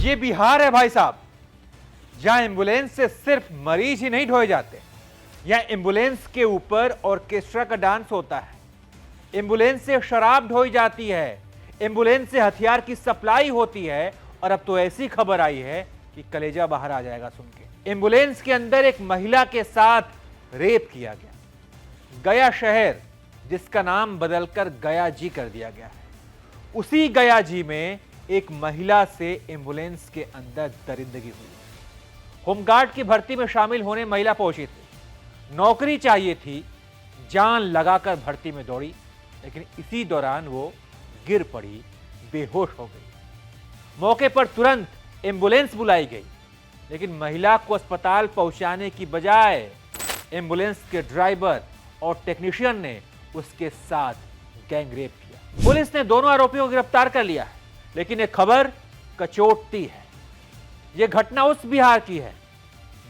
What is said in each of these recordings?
ये बिहार है भाई साहब, जहां एम्बुलेंस से सिर्फ मरीज ही नहीं ढोए जाते, यहां एम्बुलेंस के ऊपर ऑर्केस्ट्रा का डांस होता है। एम्बुलेंस से शराब ढोई जाती है, एम्बुलेंस से हथियार की सप्लाई होती है, और अब तो ऐसी खबर आई है कि कलेजा बाहर आ जाएगा सुन के। एम्बुलेंस के अंदर एक महिला के साथ रेप किया गया। गया शहर, जिसका नाम बदलकर गया जी कर दिया गया है, उसी गया जी में एक महिला से एम्बुलेंस के अंदर दरिंदगी हुई। होमगार्ड की भर्ती में शामिल होने महिला पहुंची थी, नौकरी चाहिए थी, जान लगाकर भर्ती में दौड़ी, लेकिन इसी दौरान वो गिर पड़ी, बेहोश हो गई। मौके पर तुरंत एम्बुलेंस बुलाई गई, लेकिन महिला को अस्पताल पहुंचाने की बजाय एम्बुलेंस के ड्राइवर और टेक्नीशियन ने उसके साथ गैंगरेप किया। पुलिस ने दोनों आरोपियों को गिरफ्तार कर लिया है, लेकिन एक खबर कचोटती है। यह घटना उस बिहार की है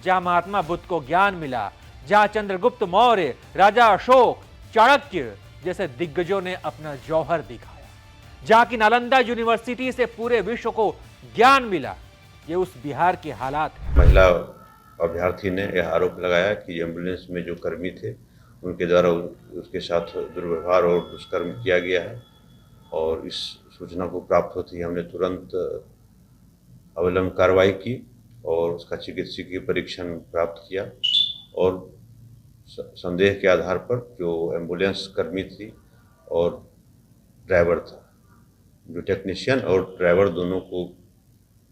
जहां महात्मा बुद्ध को ज्ञान मिला, जहां चंद्रगुप्त मौर्य, राजा अशोक, चाणक्य जैसे दिग्गजों ने अपना जौहर दिखाया, जहां की नालंदा यूनिवर्सिटी से पूरे विश्व को ज्ञान मिला। ये उस बिहार के हालात हैं। महिला अभ्यर्थी ने यह आरोप लगाया कि एम्बुलेंस में जो कर्मी थे उनके द्वारा उसके साथ दुर्व्यवहार और दुष्कर्म किया गया है, और इस सूचना को प्राप्त होते ही हमने तुरंत अविलंब कार्रवाई की और उसका चिकित्सकीय परीक्षण प्राप्त किया, और संदेह के आधार पर जो एम्बुलेंस कर्मी थी और ड्राइवर था, जो टेक्नीशियन और ड्राइवर दोनों को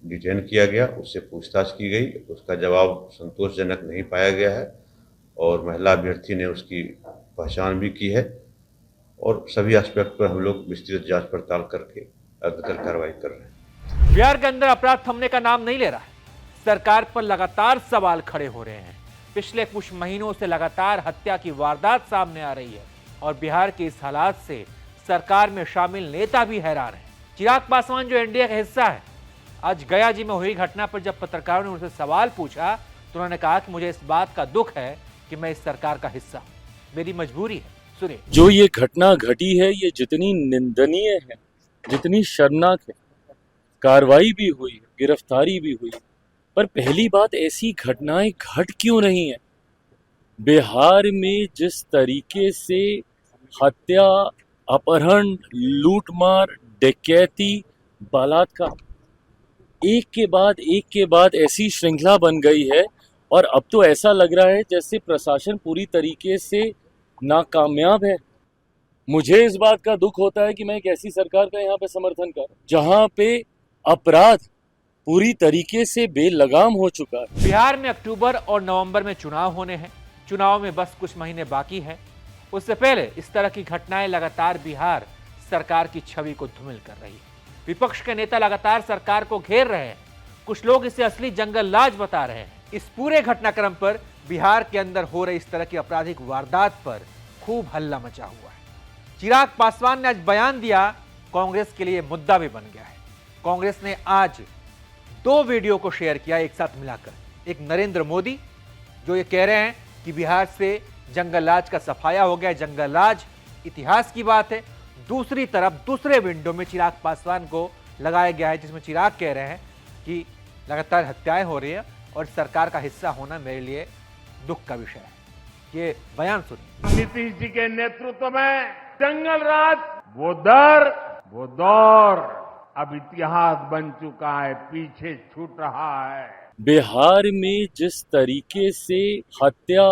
डिटेन किया गया, उससे पूछताछ की गई। उसका जवाब संतोषजनक नहीं पाया गया है, और महिला अभ्यर्थी ने उसकी पहचान भी की है, और सभी एस्पेक्ट पर हम लोग विस्तृत जांच पड़ताल करके अग्रतर कार्रवाई कर रहे हैं। बिहार के अंदर अपराध थमने का नाम नहीं ले रहा है। सरकार पर लगातार सवाल खड़े हो रहे हैं। पिछले कुछ महीनों से लगातार हत्या की वारदात सामने आ रही है, और बिहार के इस हालात से सरकार में शामिल नेता भी हैरान हैं। चिराग पासवान जो एनडीए का हिस्सा है, आज गया जी में हुई घटना पर जब पत्रकारों ने उनसे सवाल पूछा तो उन्होंने कहा कि मुझे इस बात का दुख है कि मैं इस सरकार का हिस्सा हूं, मेरी मजबूरी है। सुनिए, जो ये घटना घटी है ये जितनी निंदनीय है, जितनी शर्मनाक है, कार्रवाई भी हुई, गिरफ्तारी भी हुई, पर पहली बात ऐसी घटनाएं घट क्यों रही हैं? बिहार में जिस तरीके से हत्या, अपहरण, लूटमार, डकैती, बलात्कार एक के बाद ऐसी श्रृंखला बन गई है, और अब तो ऐसा लग रहा है जैसे प्रशासन पूरी तरीके से नाकामयाब है। मुझे इस बात का दुख होता है कि मैं एक ऐसी सरकार का यहाँ पे समर्थन कर, जहाँ पे अपराध पूरी तरीके से बेलगाम हो चुका है। बिहार में अक्टूबर और नवंबर में चुनाव होने हैं। चुनाव में बस कुछ महीने बाकी है। उससे पहले इस तरह की घटनाएं लगातार बिहार सरकार की छवि को धूमिल कर रही है। विपक्ष के नेता लगातार सरकार को घेर रहे हैं। कुछ लोग इसे असली जंगल राज बता रहे हैं। इस पूरे घटनाक्रम पर बिहार के अंदर हो रही इस तरह की आपराधिक वारदात पर खूब हल्ला मचा हुआ है। चिराग पासवान ने आज बयान दिया, कांग्रेस के लिए मुद्दा भी बन गया है। कांग्रेस ने आज 2 वीडियो को शेयर किया एक साथ मिलाकर। एक नरेंद्र मोदी जो ये कह रहे हैं कि बिहार से जंगल राज का सफाया हो गया, जंगल राज इतिहास की बात है। दूसरी तरफ दूसरे विंडो में चिराग पासवान को लगाया गया है, जिसमें चिराग कह रहे हैं कि लगातार हत्याएं हो रही है और सरकार का हिस्सा होना मेरे लिए दुख का विषय है। ये बयान सुनिए। नीतीश जी के नेतृत्व में जंगल राज, वो दर, वो दौर अब इतिहास बन चुका है, पीछे छूट रहा है। बिहार में जिस तरीके से हत्या,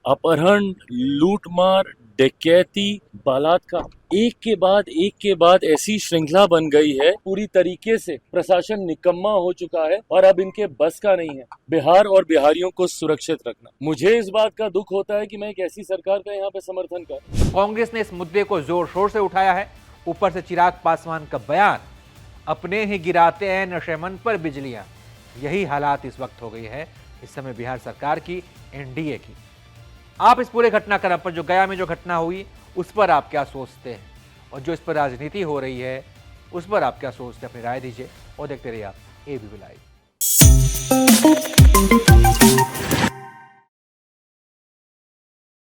अपहरण, लूटमार, डकैती, बलात्कार एक के बाद ऐसी श्रृंखला बन गई है, पूरी तरीके से प्रशासन निकम्मा हो चुका है, और अब इनके बस का नहीं है बिहार और बिहारियों को सुरक्षित रखना। मुझे इस बात का दुख होता है कि मैं एक ऐसी सरकार का यहाँ पे समर्थन कर। कांग्रेस ने इस मुद्दे को जोर शोर से उठाया है। ऊपर से चिराग पासवान का बयान, अपने ही गिराते हैं नशेमन पर बिजलियां। यही हालात इस वक्त हो गई है इस समय बिहार सरकार की, एनडीए की। आप इस पूरे घटनाक्रम पर, जो गया में जो घटना हुई, उस पर आप क्या सोचते हैं, और जो इस पर राजनीति हो रही है उस पर आप क्या सोचते हैं? अपनी राय दीजिए और देखते रहिए आप एबीपी लाइव।